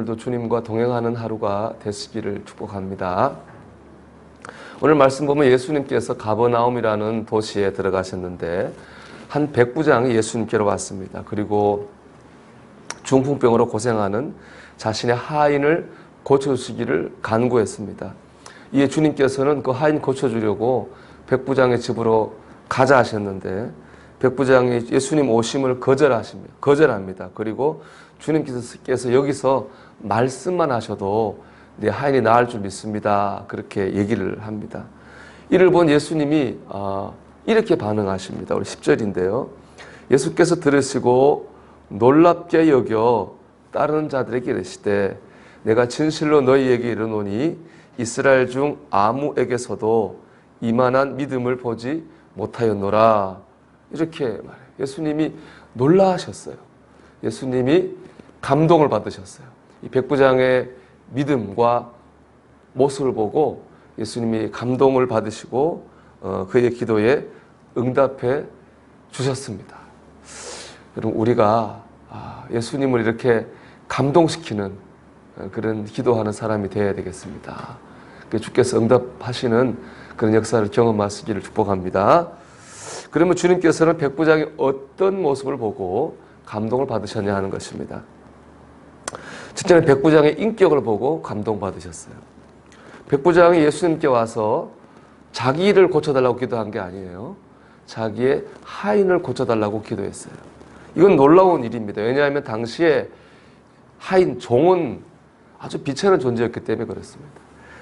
오늘도 주님과 동행하는 하루가 되시기를 축복합니다. 오늘 말씀 보면 예수님께서 가버나움이라는 도시에 들어가셨는데 한 백부장이 예수님께로 왔습니다. 그리고 중풍병으로 고생하는 자신의 하인을 고쳐주시기를 간구했습니다. 이에 주님께서는 그 하인 고쳐주려고 백부장의 집으로 가자 하셨는데 백부장이 예수님 오심을 거절합니다. 그리고 주님께서 여기서 말씀만 하셔도 내 하인이 나을 줄 믿습니다. 그렇게 얘기를 합니다. 이를 본 예수님이 이렇게 반응하십니다. 우리 10절인데요. 예수께서 들으시고 놀랍게 여겨 따르는 자들에게 이르시되 내가 진실로 너희에게 이르노니 이스라엘 중 아무에게서도 이만한 믿음을 보지 못하였노라. 이렇게 말해요. 예수님이 놀라셨어요. 예수님이 감동을 받으셨어요. 이 백부장의 믿음과 모습을 보고 예수님이 감동을 받으시고 그의 기도에 응답해 주셨습니다. 여러분, 우리가 예수님을 이렇게 감동시키는 그런 기도하는 사람이 되어야 되겠습니다. 주께서 응답하시는 그런 역사를 경험하시기를 축복합니다. 그러면 주님께서는 백부장이 어떤 모습을 보고 감동을 받으셨냐 하는 것입니다. 첫째는 백부장의 인격을 보고 감동받으셨어요. 백부장이 예수님께 와서 자기 일을 고쳐달라고 기도한 게 아니에요. 자기의 하인을 고쳐달라고 기도했어요. 이건 놀라운 일입니다. 왜냐하면 당시에 하인, 종은 아주 비천한 존재였기 때문에 그렇습니다.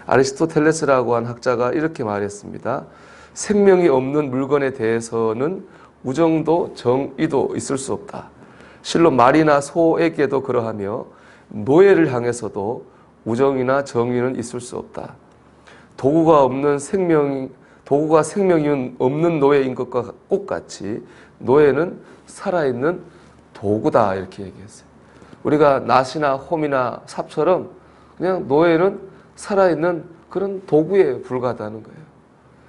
아리스토텔레스라고 한 학자가 이렇게 말했습니다. 생명이 없는 물건에 대해서는 우정도 정의도 있을 수 없다. 실로 말이나 소에게도 그러하며 노예를 향해서도 우정이나 정의는 있을 수 없다. 도구가 생명이 없는 노예인 것과 똑같이 노예는 살아있는 도구다. 이렇게 얘기했어요. 우리가 낫이나 홈이나 삽처럼 그냥 노예는 살아있는 그런 도구에 불과하다는 거예요.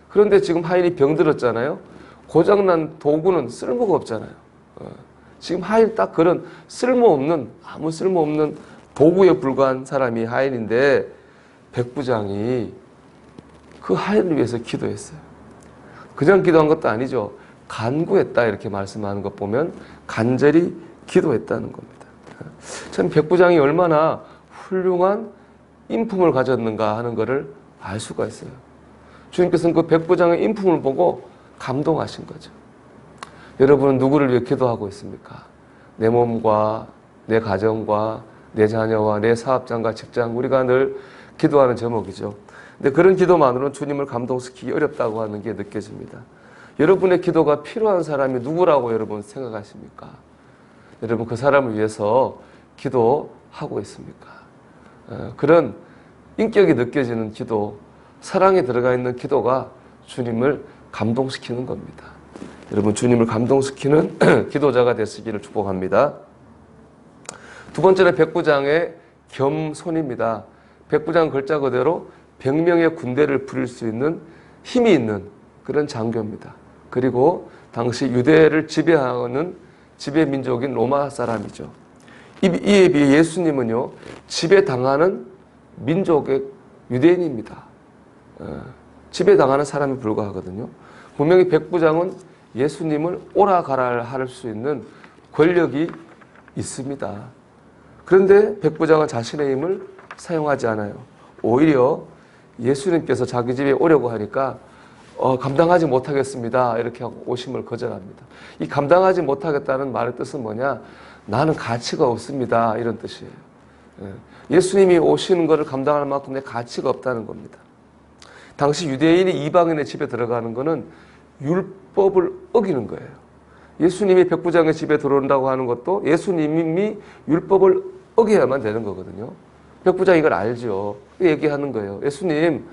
그런데 지금 하인이 병들었잖아요. 고장난 도구는 쓸모가 없잖아요. 지금 하인 딱 그런 아무 쓸모없는 도구에 불과한 사람이 하인인데 백부장이 그 하인을 위해서 기도했어요. 그냥 기도한 것도 아니죠. 간구했다 이렇게 말씀하는 것 보면 간절히 기도했다는 겁니다. 참 백부장이 얼마나 훌륭한 인품을 가졌는가 하는 것을 알 수가 있어요. 주님께서는 그 백부장의 인품을 보고 감동하신 거죠. 여러분은 누구를 위해 기도하고 있습니까? 내 몸과 내 가정과 내 자녀와 내 사업장과 직장, 우리가 늘 기도하는 제목이죠. 근데 그런 기도만으로는 주님을 감동시키기 어렵다고 하는 게 느껴집니다. 여러분의 기도가 필요한 사람이 누구라고 여러분 생각하십니까? 여러분 그 사람을 위해서 기도하고 있습니까? 그런 인격이 느껴지는 기도, 사랑에 들어가 있는 기도가 주님을 감동시키는 겁니다. 여러분 주님을 감동시키는 기도자가 되시기를 축복합니다. 두 번째는 백부장의 겸손입니다. 백부장 글자 그대로 100명의 군대를 부릴 수 있는 힘이 있는 그런 장교입니다. 그리고 당시 유대를 지배하는 지배민족인 로마 사람이죠. 이에 비해 예수님은요, 지배당하는 민족의 유대인입니다. 지배당하는 사람에 불과하거든요. 분명히 백부장은 예수님을 오라가라 할 수 있는 권력이 있습니다. 그런데 백부장은 자신의 힘을 사용하지 않아요. 오히려 예수님께서 자기 집에 오려고 하니까 감당하지 못하겠습니다. 이렇게 하고 오심을 거절합니다. 이 감당하지 못하겠다는 말의 뜻은 뭐냐? 나는 가치가 없습니다. 이런 뜻이에요. 예수님이 오시는 것을 감당할 만큼 내 가치가 없다는 겁니다. 당시 유대인이 이방인의 집에 들어가는 것은 율법을 어기는 거예요. 예수님이 백부장의 집에 들어온다고 하는 것도 예수님이 율법을 어겨야만 되는 거거든요. 백부장이 이걸 알죠. 얘기하는 거예요. 예수님,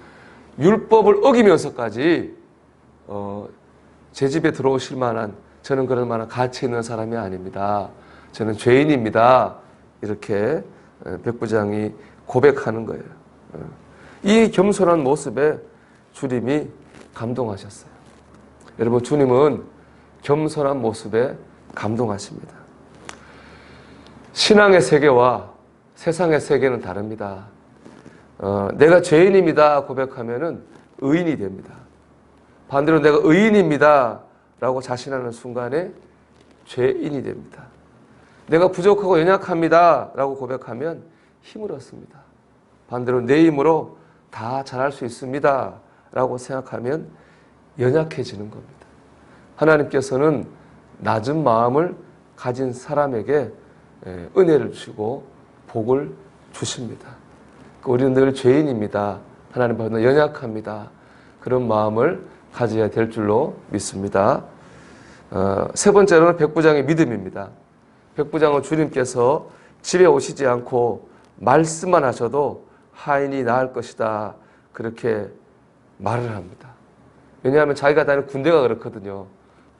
율법을 어기면서까지 제 집에 들어오실 만한, 저는 그럴 만한 가치 있는 사람이 아닙니다. 저는 죄인입니다. 이렇게 백부장이 고백하는 거예요. 이 겸손한 모습에 주님이 감동하셨어요. 여러분, 주님은 겸손한 모습에 감동하십니다. 신앙의 세계와 세상의 세계는 다릅니다. 내가 죄인입니다 고백하면은 의인이 됩니다. 반대로 내가 의인입니다 라고 자신하는 순간에 죄인이 됩니다. 내가 부족하고 연약합니다 라고 고백하면 힘을 얻습니다. 반대로 내 힘으로 다 잘할 수 있습니다 라고 생각하면 연약해지는 겁니다. 하나님께서는 낮은 마음을 가진 사람에게 은혜를 주시고 복을 주십니다. 우리는 늘 죄인입니다. 하나님 앞에 연약합니다. 그런 마음을 가져야 될 줄로 믿습니다. 세 번째로는 백부장의 믿음입니다. 백부장은 주님께서 집에 오시지 않고 말씀만 하셔도 하인이 나을 것이다 그렇게 말을 합니다. 왜냐하면 자기가 다니는 군대가 그렇거든요.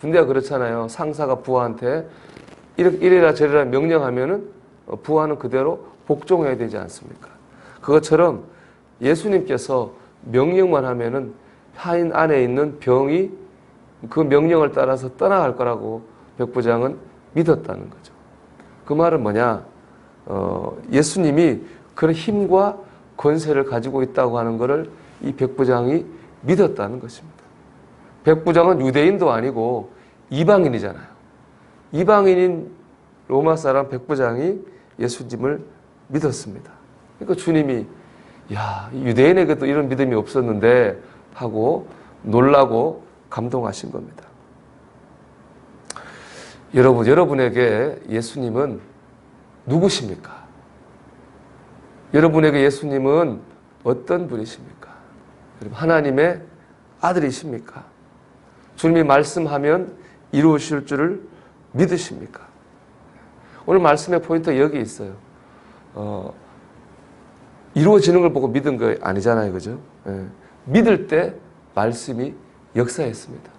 군대가 그렇잖아요. 상사가 부하한테 이래라 저래라 명령하면은 부하는 그대로 복종해야 되지 않습니까? 그것처럼 예수님께서 명령만 하면은 하인 안에 있는 병이 그 명령을 따라서 떠나갈 거라고 백부장은 믿었다는 거죠. 그 말은 뭐냐? 예수님이 그런 힘과 권세를 가지고 있다고 하는 것을 이 백부장이 믿었다는 것입니다. 백부장은 유대인도 아니고 이방인이잖아요. 이방인인 로마 사람 백부장이 예수님을 믿었습니다. 그러니까 주님이 야, 유대인에게도 이런 믿음이 없었는데 하고 놀라고 감동하신 겁니다. 여러분에게 예수님은 누구십니까? 여러분에게 예수님은 어떤 분이십니까? 하나님의 아들이십니까? 주님이 말씀하면 이루실 줄을 믿으십니까? 오늘 말씀의 포인트가 여기 있어요. 이루어지는 걸 보고 믿은 거 아니잖아요. 그죠? 믿을 때 말씀이 역사했습니다.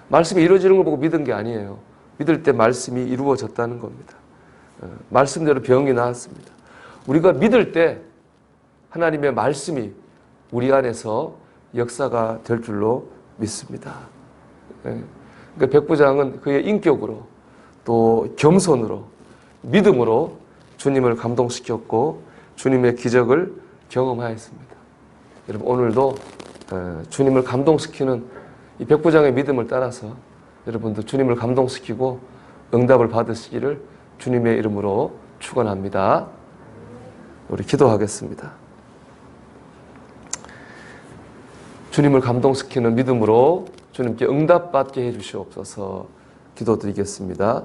말씀이 이루어지는 걸 보고 믿은 게 아니에요. 믿을 때 말씀이 이루어졌다는 겁니다. 말씀대로 병이 나았습니다. 우리가 믿을 때 하나님의 말씀이 우리 안에서 역사가 될 줄로 믿습니다. 그러니까 백부장은 그의 인격으로 또 겸손으로 믿음으로 주님을 감동시켰고 주님의 기적을 경험하였습니다. 여러분 오늘도 주님을 감동시키는 이 백부장의 믿음을 따라서 여러분도 주님을 감동시키고 응답을 받으시기를 주님의 이름으로 축원합니다. 우리 기도하겠습니다. 주님을 감동시키는 믿음으로 주님께 응답받게 해주시옵소서 기도드리겠습니다.